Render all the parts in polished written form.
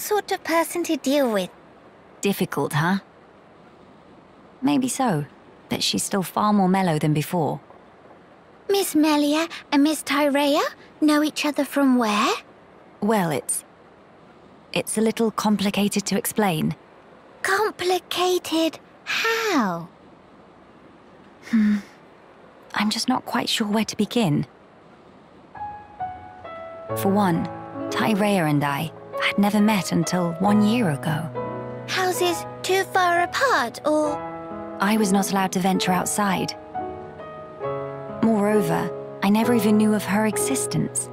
sort of person to deal with. Difficult, huh? Maybe so, but she's still far more mellow than before. Miss Melia and Miss Tyrea know each other from where? Well, it's a little complicated to explain. Complicated how? I'm just not quite sure where to begin. For one, Tyrea and I had never met until 1 year ago. Houses too far apart, or...? I was not allowed to venture outside. Moreover, I never even knew of her existence.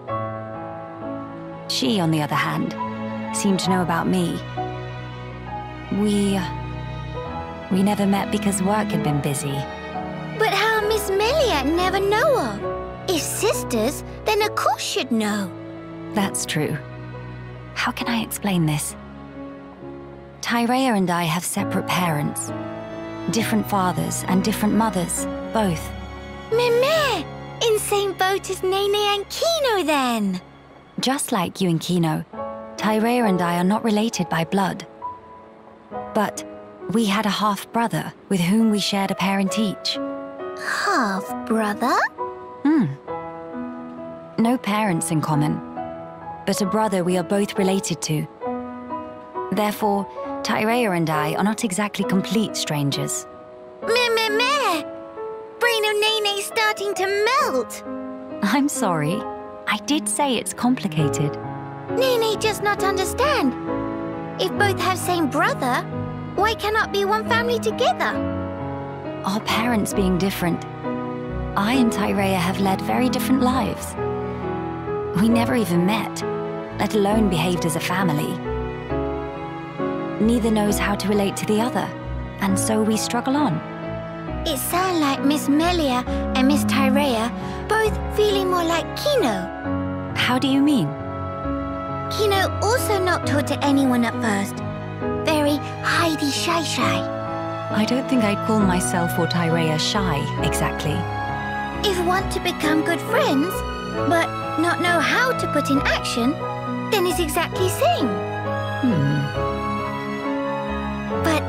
She, on the other hand, seemed to know about me. We never met because work had been busy. But how Miss Melia never know her? If sisters, then of course she'd know. That's true. How can I explain this? Tyrea and I have separate parents. Different fathers and different mothers, both. Meme! In same boat as Nene and Kino, then! Just like you and Kino, Tyrea and I are not related by blood. But we had a half-brother with whom we shared a parent each. Half-brother? No parents in common, but a brother we are both related to. Therefore, Tyrea and I are not exactly complete strangers. Meh! Brain of Nene's starting to melt! I'm sorry. I did say it's complicated. Nene does not understand. If both have same brother, why cannot be one family together? Our parents being different, I and Tyrea have led very different lives. We never even met, let alone behaved as a family. Neither knows how to relate to the other, and so we struggle on. It sounds like Miss Melia and Miss Tyrea both feeling more like Kino. How do you mean? Kino also not taught to anyone at first. Very hidey shy. I don't think I'd call myself or Tyrea shy, exactly. If want to become good friends, but not know how to put in action, then it's exactly same. But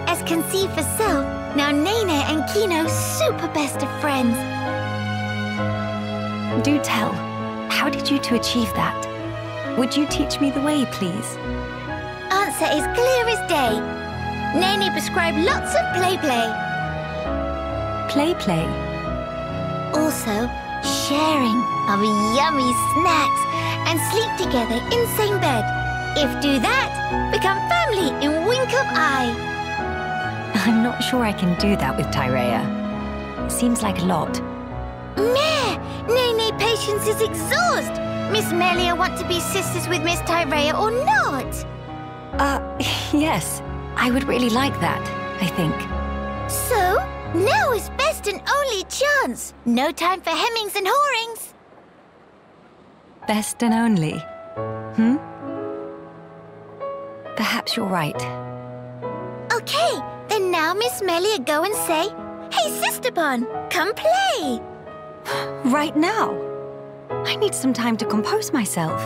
as can see for self, now Nene and Kino super best of friends. Do tell, how did you two achieve that? Would you teach me the way, please? Answer is clear as day. Nene prescribed lots of play. Play? Also, sharing of yummy snacks and sleep together in same bed. If do that, become family in wink of eye. I'm not sure I can do that with Tyrea. Seems like a lot. Meh! Nene patience is exhaust. Miss Melia want to be sisters with Miss Tyrea or not? Yes. I would really like that, I think. So, now is best and only chance. No time for hemmings and hawings. Best and only? Perhaps you're right. Okay, then now Miss Melia go and say, "Hey, Sister Bon, come play." Right now? I need some time to compose myself.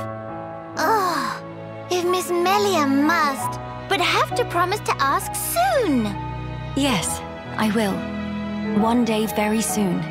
Oh, if Miss Melia must, but have to promise to ask soon. Yes, I will. One day very soon.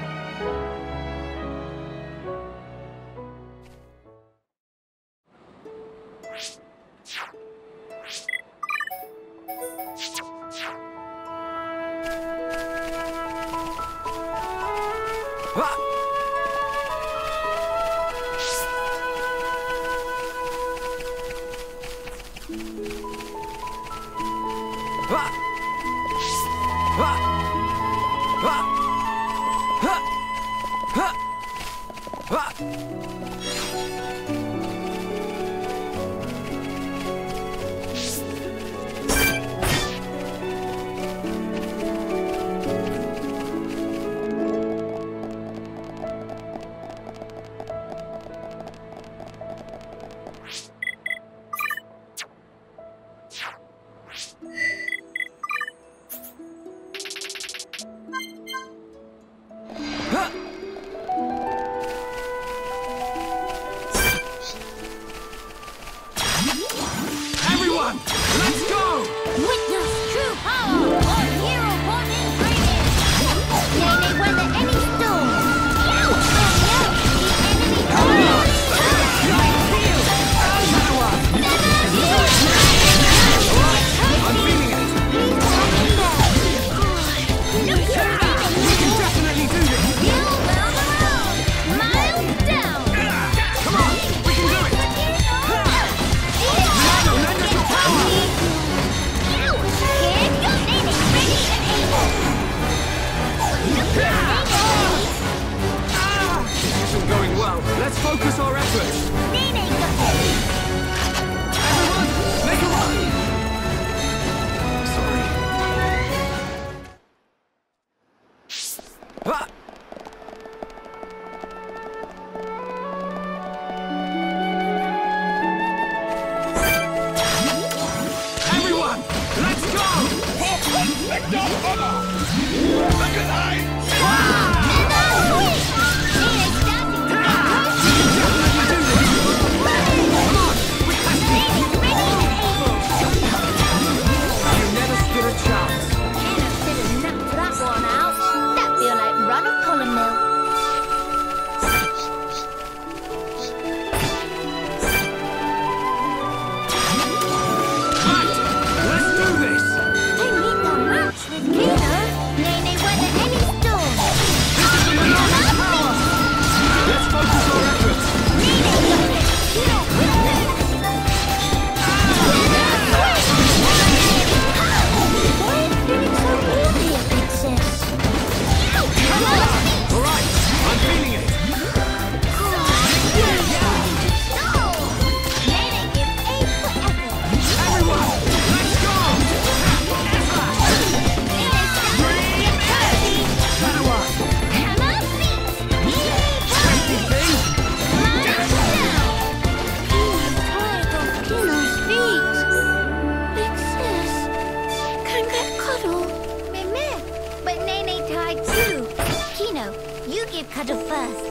you give cuddle first.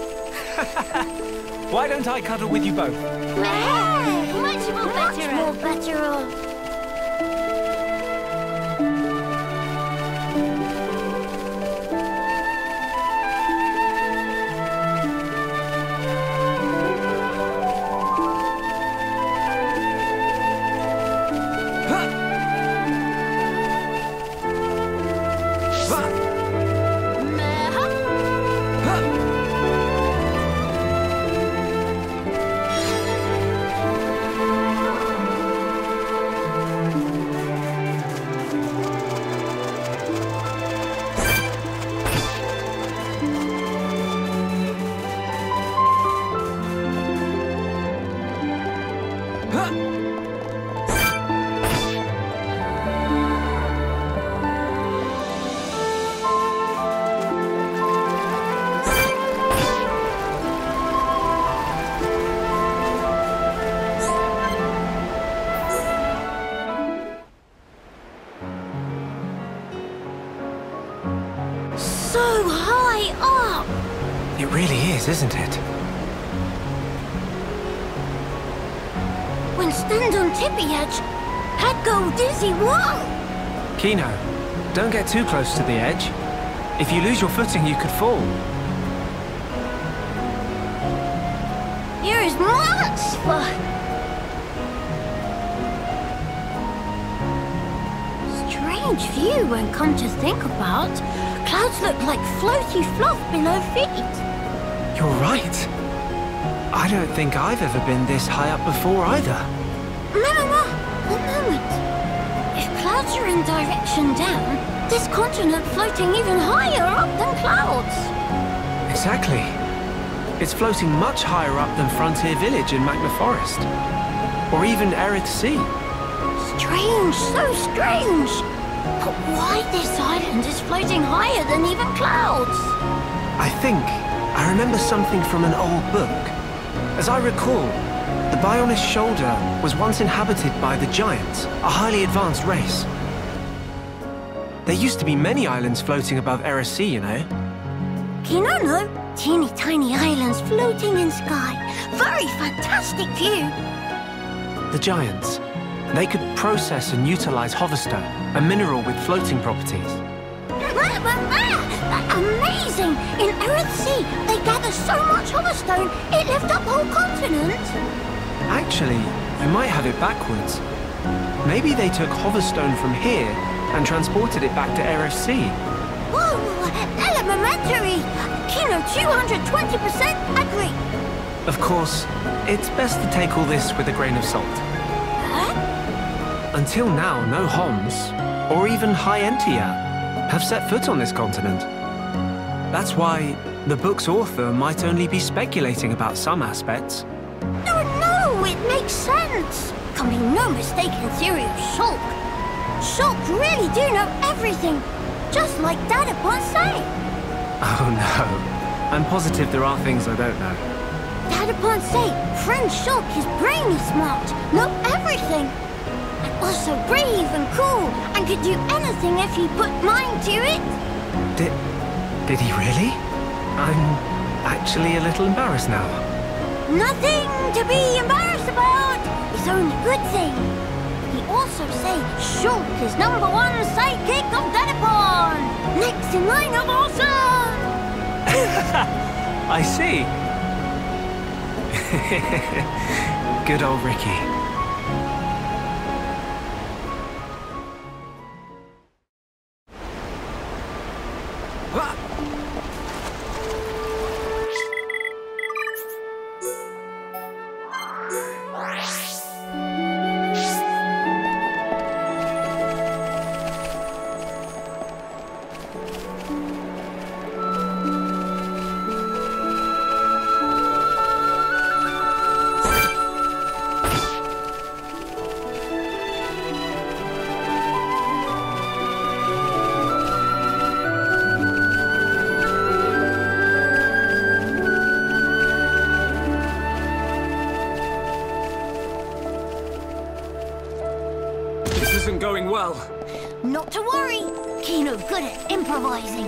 Why don't I cuddle with you both? Much more better. Much more better off. It really is, isn't it? When stand on tippy edge, head go dizzy, whoa! Kino, don't get too close to the edge. If you lose your footing, you could fall. Here is much fun! Strange view when come to think about. Clouds look like floaty fluff below feet. You're right. I don't think I've ever been this high up before either. No, one moment. If clouds are in direction down, this continent floating even higher up than clouds. Exactly. It's floating much higher up than Frontier Village in Magna Forest. Or even Erith Sea. Strange, so strange. But why this island is floating higher than even clouds? I remember something from an old book. As I recall, the Bionis Shoulder was once inhabited by the Giants, a highly advanced race. There used to be many islands floating above Erith Sea, you know. Kino, no. Teeny tiny islands floating in sky. Very fantastic view. The Giants. They could process and utilize hoverstone, a mineral with floating properties. Amazing! In Erith Sea, they gather so much hoverstone, it lifted up whole continent. Actually, you might have it backwards. Maybe they took hoverstone from here and transported it back to Erith Sea. Whoa! Elementary! Kino 220% agree. Of course, it's best to take all this with a grain of salt. Huh? Until now, no Homs, or even High Entia, have set foot on this continent. That's why the book's author might only be speculating about some aspects. No, it makes sense. Can be no mistaken theory of Shulk. Shulk really do know everything, just like Dad upon say. Oh no, I'm positive there are things I don't know. Dad upon say, friend Shulk is brainy smart, know everything. And also brave and cool, and could do anything if he put mind to it. Did he really? I'm actually a little embarrassed now. Nothing to be embarrassed about. It's only a good thing. He also say Shulk is #1 sidekick of Dadapon. Next in line of awesome. I see. Good old Ricky. Isn't going well. Not to worry. Kino good at improvising.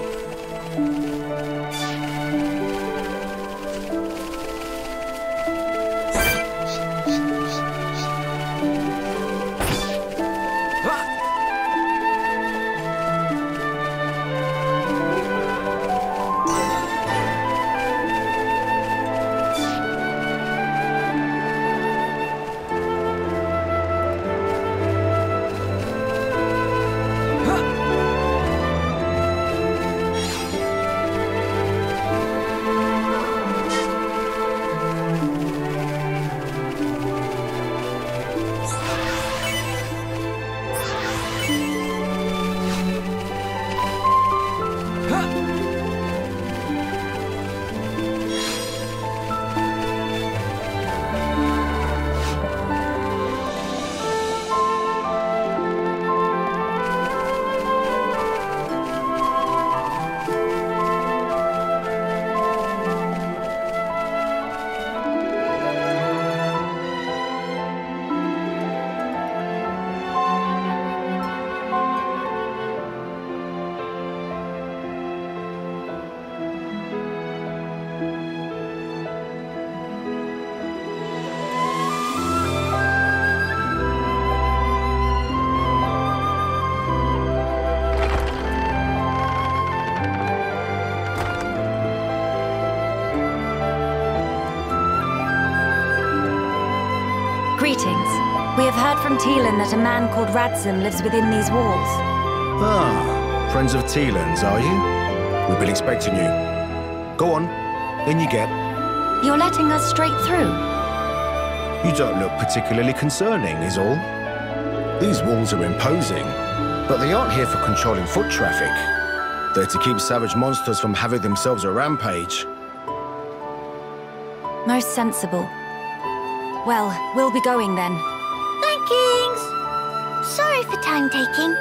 We have heard from Teelan that a man called Radzim lives within these walls. Ah, friends of Teelan's, are you? We've been expecting you. Go on, in you get. You're letting us straight through? You don't look particularly concerning, is all. These walls are imposing, but they aren't here for controlling foot traffic. They're to keep savage monsters from having themselves a rampage. Most sensible. Well, we'll be going then. Thankings! Sorry for time taking.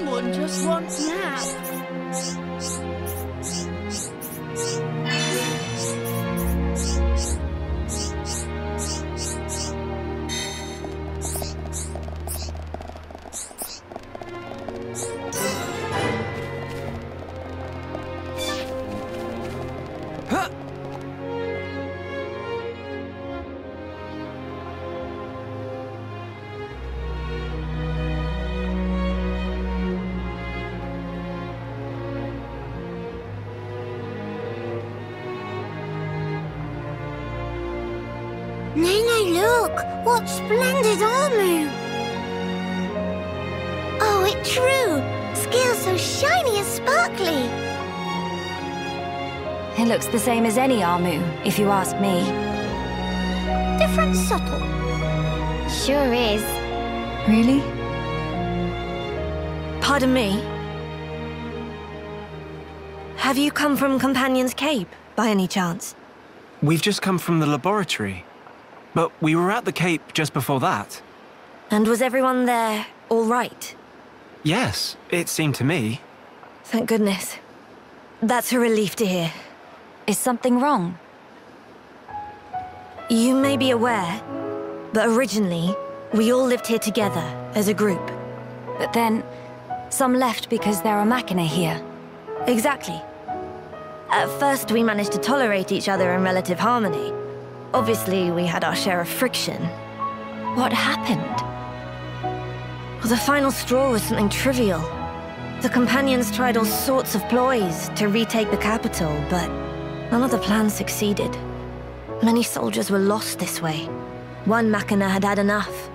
One just wants nap. Nene, look! What splendid armor! Oh, it's true! Scales so shiny and sparkly! It looks the same as any Armu, if you ask me. Different subtle. Sure is. Really? Pardon me? Have you come from Companion's Cape, by any chance? We've just come from the laboratory. But we were at the Cape just before that. And was everyone there all right? Yes, it seemed to me. Thank goodness. That's a relief to hear. Is something wrong? You may be aware, but originally, we all lived here together, as a group. But then, some left because there are Machina here. Exactly. At first, we managed to tolerate each other in relative harmony. Obviously, we had our share of friction. What happened? Well, the final straw was something trivial. The Companions tried all sorts of ploys to retake the capital, but none of the plans succeeded. Many soldiers were lost this way. One Machina had had enough,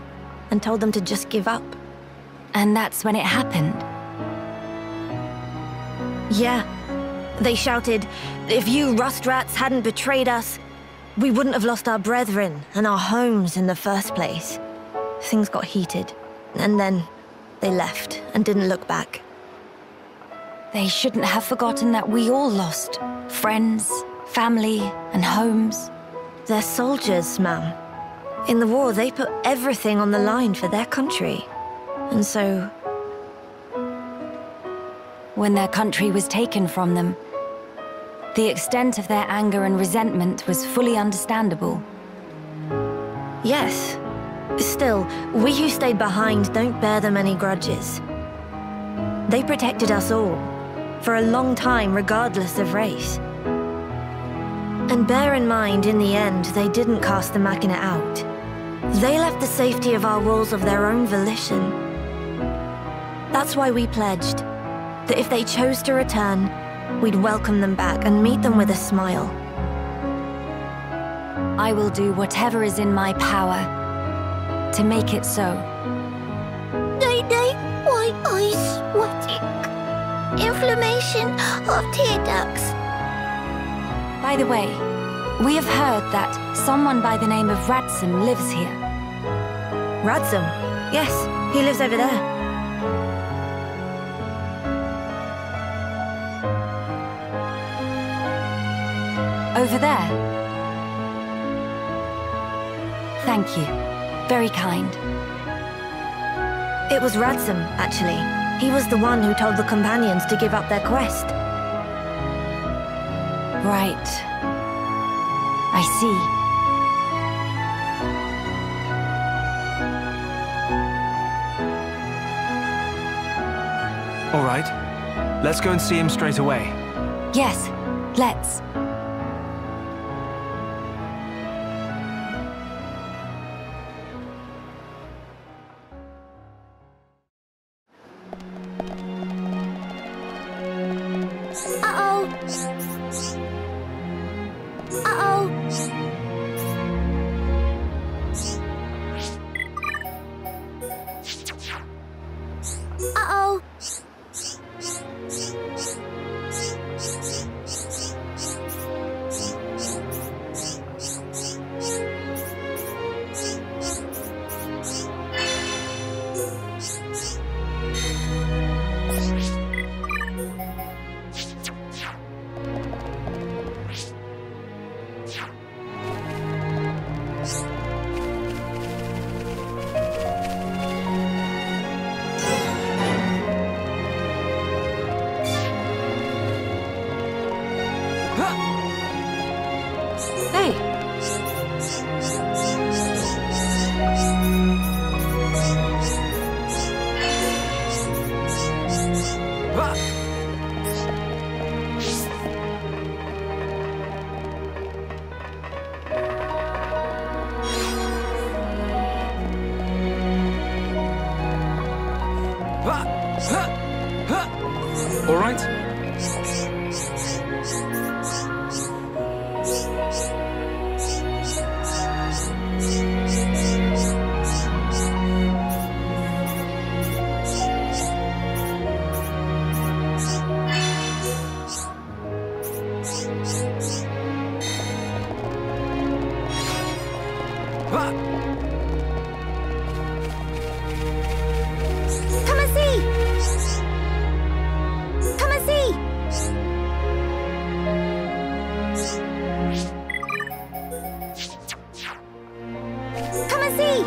and told them to just give up. And that's when it happened. Yeah. They shouted, if you rust rats hadn't betrayed us, we wouldn't have lost our brethren and our homes in the first place. Things got heated, and then they left and didn't look back. They shouldn't have forgotten that we all lost friends, family, and homes. They're soldiers, ma'am. In the war, they put everything on the line for their country. And so... When their country was taken from them, the extent of their anger and resentment was fully understandable. Yes. Still, we who stayed behind don't bear them any grudges. They protected us all, for a long time regardless of race. And bear in mind, in the end, they didn't cast the Machina out. They left the safety of our walls of their own volition. That's why we pledged that if they chose to return, we'd welcome them back and meet them with a smile. I will do whatever is in my power to make it so. Day-day, white eyes sweating. Inflammation of tear ducts. By the way, we have heard that someone by the name of Radsum lives here. Radsum? Yes, he lives over there. Over there? Thank you. Very kind. It was Radsum, actually. He was the one who told the companions to give up their quest. Right. I see. All right. Let's go and see him straight away. Yes, let's. Uh-oh. Uh-oh. Uh-oh. All right? Come and see! Come and see! Come and see!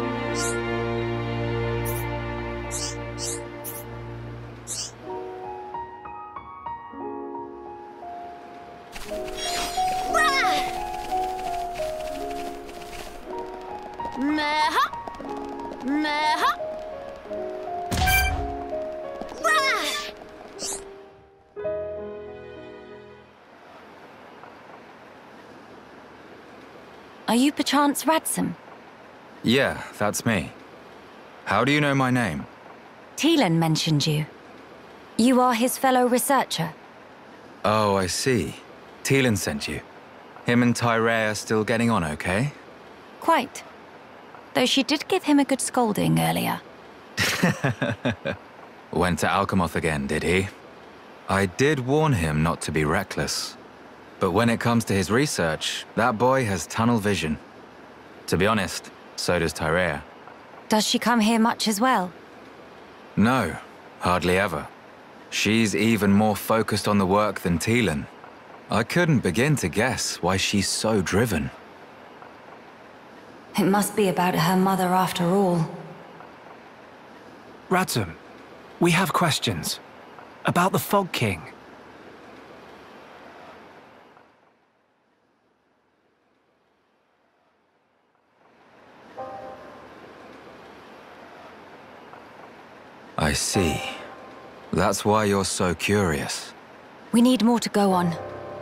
Rah! Meha! Meha! Rah! Are you perchance Radsum? Yeah, that's me. How do you know my name? Teelan mentioned you. You are his fellow researcher. Oh, I see. Teelan sent you. Him and Tyrea are still getting on okay? Quite. Though she did give him a good scolding earlier. Went to Alchemoth again, did he? I did warn him not to be reckless. But when it comes to his research, that boy has tunnel vision. To be honest, so does Tyrea. Does she come here much as well? No, hardly ever. She's even more focused on the work than Teelan. I couldn't begin to guess why she's so driven. It must be about her mother after all. Radzum, we have questions. About the Fog King. I see. That's why you're so curious. We need more to go on.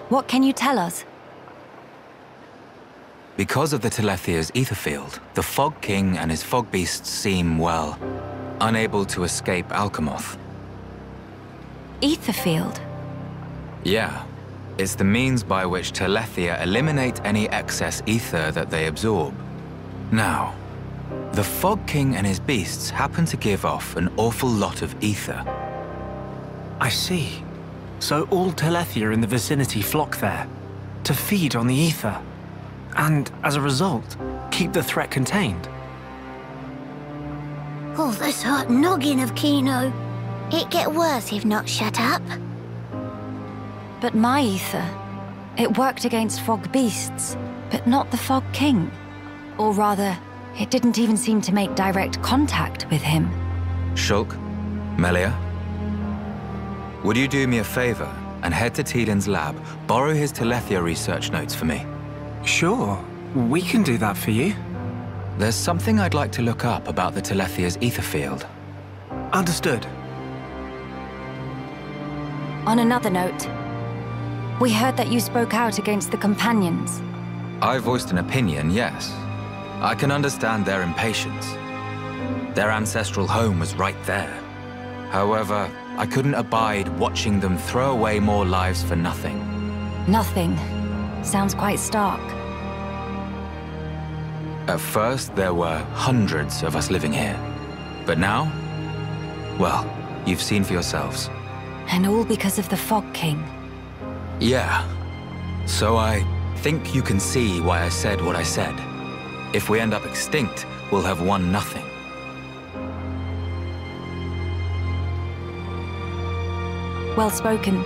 What can you tell us? Because of the Telethia's ether field, the Fog King and his fog beasts seem, well, unable to escape Alchemoth. Ether field? Yeah. It's the means by which Telethia eliminate any excess ether that they absorb. Now, the Fog King and his beasts happen to give off an awful lot of ether. I see. So all Telethia in the vicinity flock there, to feed on the ether, and, as a result, keep the threat contained. Oh, this hot noggin of Kino. It get worse if not shut up. But my ether, it worked against fog beasts, but not the Fog King. Or rather, it didn't even seem to make direct contact with him. Shulk, Melia, would you do me a favor and head to Tiden's lab, borrow his Telethia research notes for me? Sure, we can do that for you. There's something I'd like to look up about the Telethia's ether field. Understood. On another note, we heard that you spoke out against the Companions. I voiced an opinion, yes. I can understand their impatience. Their ancestral home was right there. However, I couldn't abide watching them throw away more lives for nothing. Nothing. Sounds quite stark. At first, there were hundreds of us living here. But now, well, you've seen for yourselves. And all because of the Fog King. Yeah. So I think you can see why I said what I said. If we end up extinct, we'll have won nothing. Well spoken.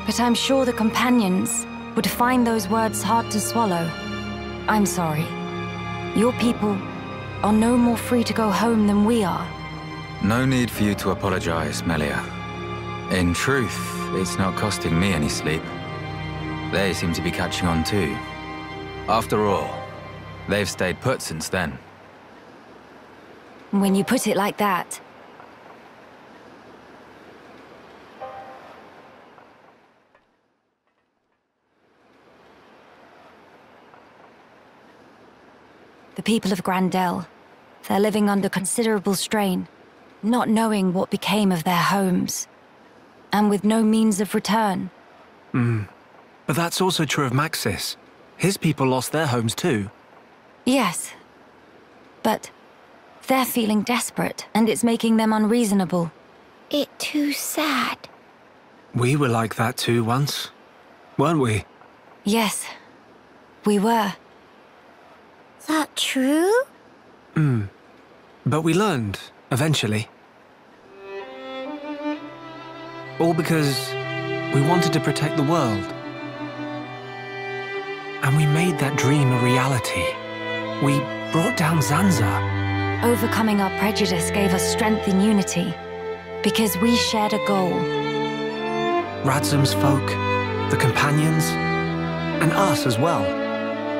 But I'm sure the Companions would find those words hard to swallow. I'm sorry. Your people are no more free to go home than we are. No need for you to apologize, Melia. In truth, it's not costing me any sleep. They seem to be catching on too. After all, they've stayed put since then. When you put it like that. The people of Grandel, they're living under considerable strain, not knowing what became of their homes, and with no means of return. But that's also true of Maxis. His people lost their homes too. Yes, but they're feeling desperate, and it's making them unreasonable. It too sad. We were like that too once, weren't we? Yes, we were. That true? But we learned, eventually. All because we wanted to protect the world. And we made that dream a reality. We brought down Zanza. Overcoming our prejudice gave us strength in unity, because we shared a goal. Radzum's folk, the Companions, and us as well.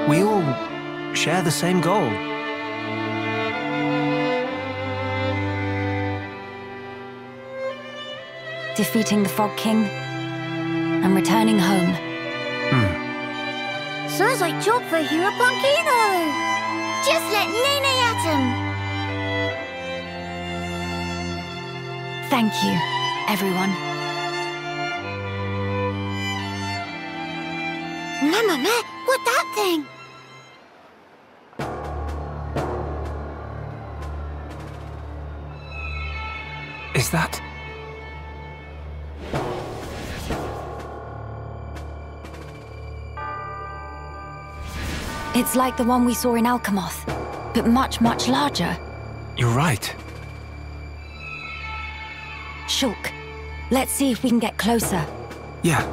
We all share the same goal. Defeating the Fog King and returning home. Sounds like job for Hero Punkino. Just let Nene at him. Thank you, everyone. Mamma, what that thing? Is that... It's like the one we saw in Alchemoth, but much, much larger. You're right. Shulk, let's see if we can get closer. Yeah.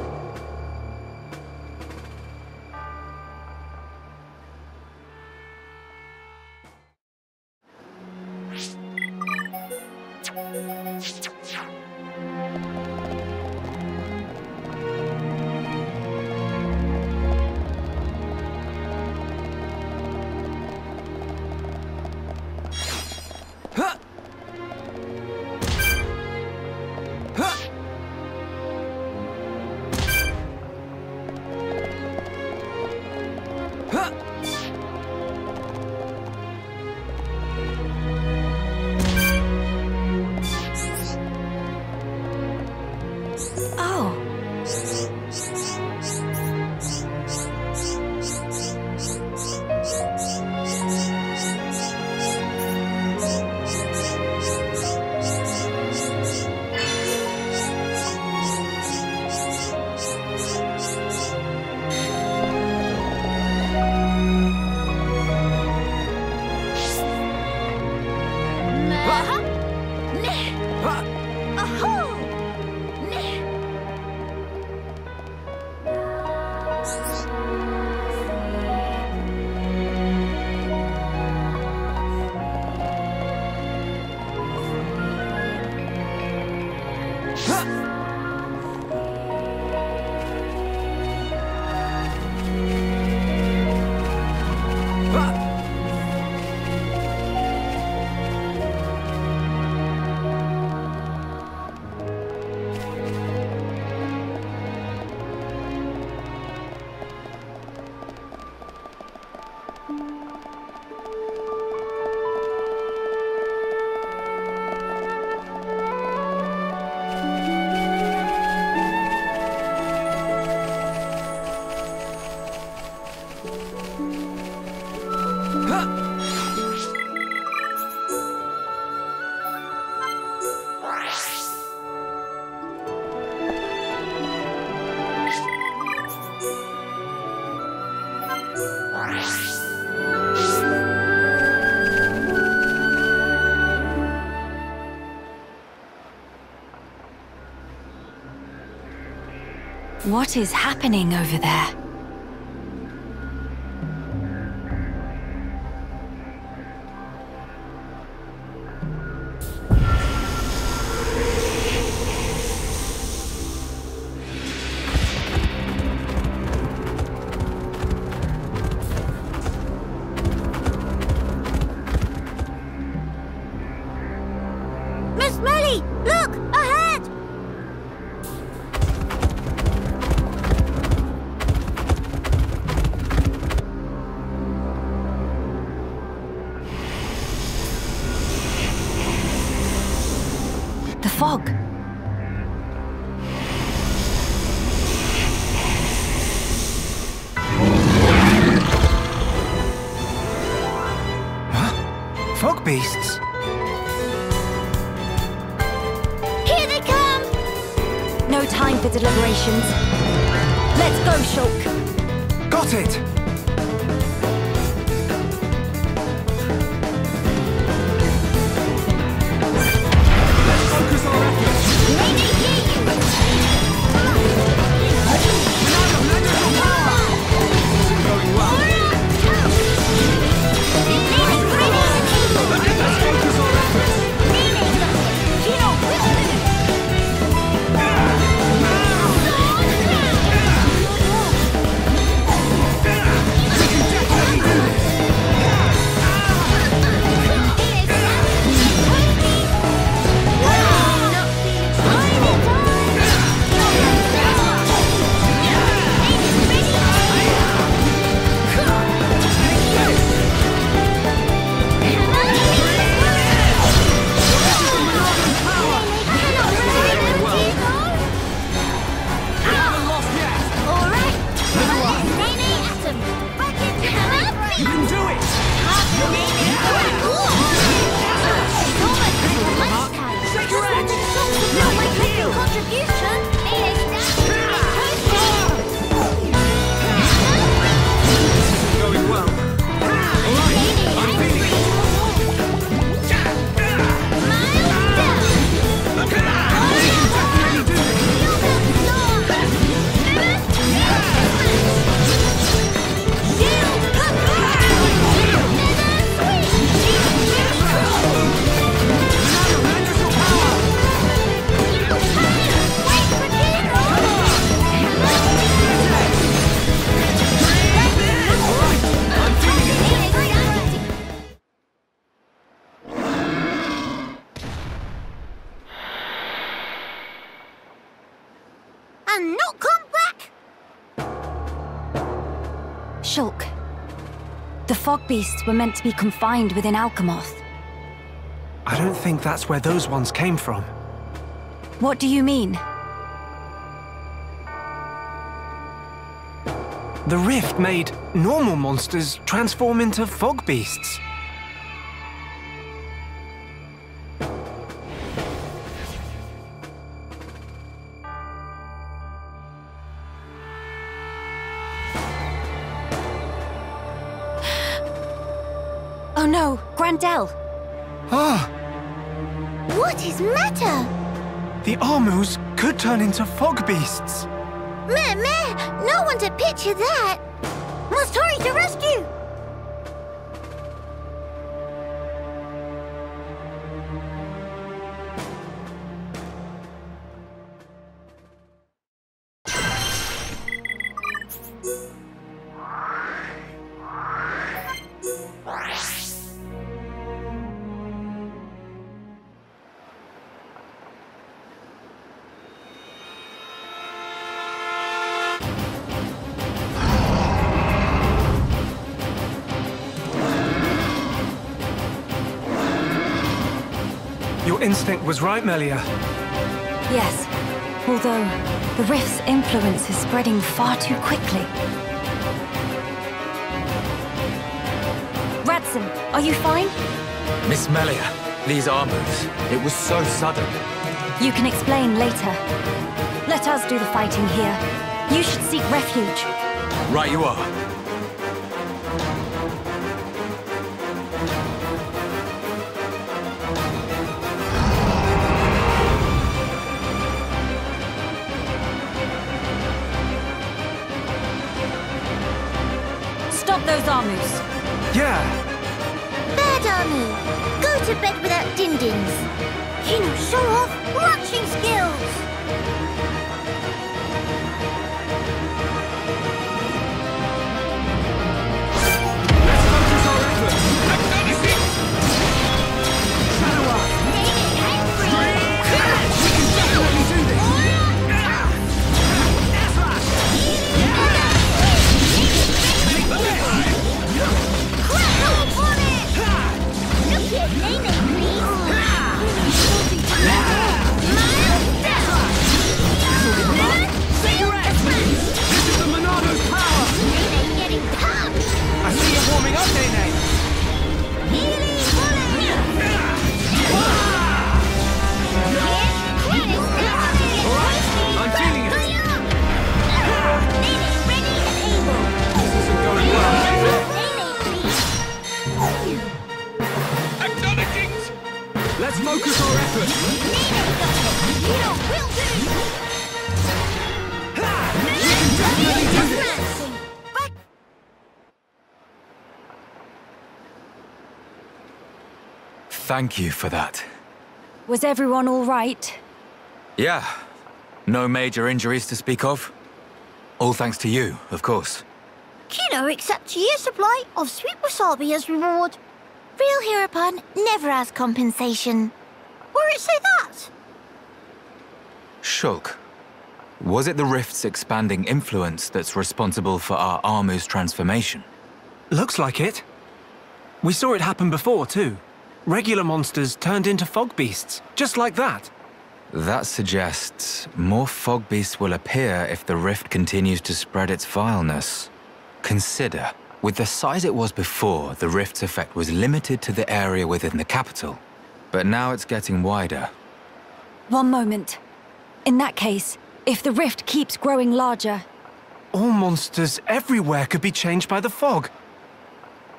What is happening over there? Miss Melly, look! Ahead! The fog. Huh? Fog beasts? Here they come! No time for deliberations. Let's go, Shulk. Got it! Focus our efforts! Going well. Let's focus our efforts! and not come back? Shulk. The fog beasts were meant to be confined within Alchemoth. I don't think that's where those ones came from. What do you mean? The rift made normal monsters transform into fog beasts. Oh no, Grandel! Ah! What is matter? The Armus could turn into fog beasts. Meh, no one to picture that. Must hurry to rescue. Your instinct was right, Melia. Yes, although the rift's influence is spreading far too quickly. Radson, are you fine? Miss Melia, these Armus, it was so sudden. You can explain later. Let us do the fighting here. You should seek refuge. Right you are. Stop those Armus. Yeah. Bad army. Go to bed without din-dins. You know, show off marching skills. Let's focus our efforts. Definitely do this. This is the Monardo's power. I see you warming up, Nene. I'm feeling it. This isn't going well. Acknowledgings. Let's focus our efforts. Definitely do this. Thank you for that. Was everyone all right? Yeah, no major injuries to speak of. All thanks to you, of course. Kino accepts a year's supply of sweet wasabi as reward. Real hereupon never has compensation. Where it say that? Shulk, was it the rift's expanding influence that's responsible for our Armu's transformation? Looks like it. We saw it happen before, too. Regular monsters turned into fog beasts, just like that. That suggests more fog beasts will appear if the rift continues to spread its vileness. Consider, with the size it was before, the rift's effect was limited to the area within the capital. But now it's getting wider. One moment. In that case, if the rift keeps growing larger, All monsters everywhere could be changed by the fog.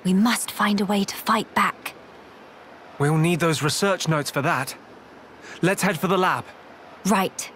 we must find a way to fight back. We'll need those research notes for that. Let's head for the lab. Right.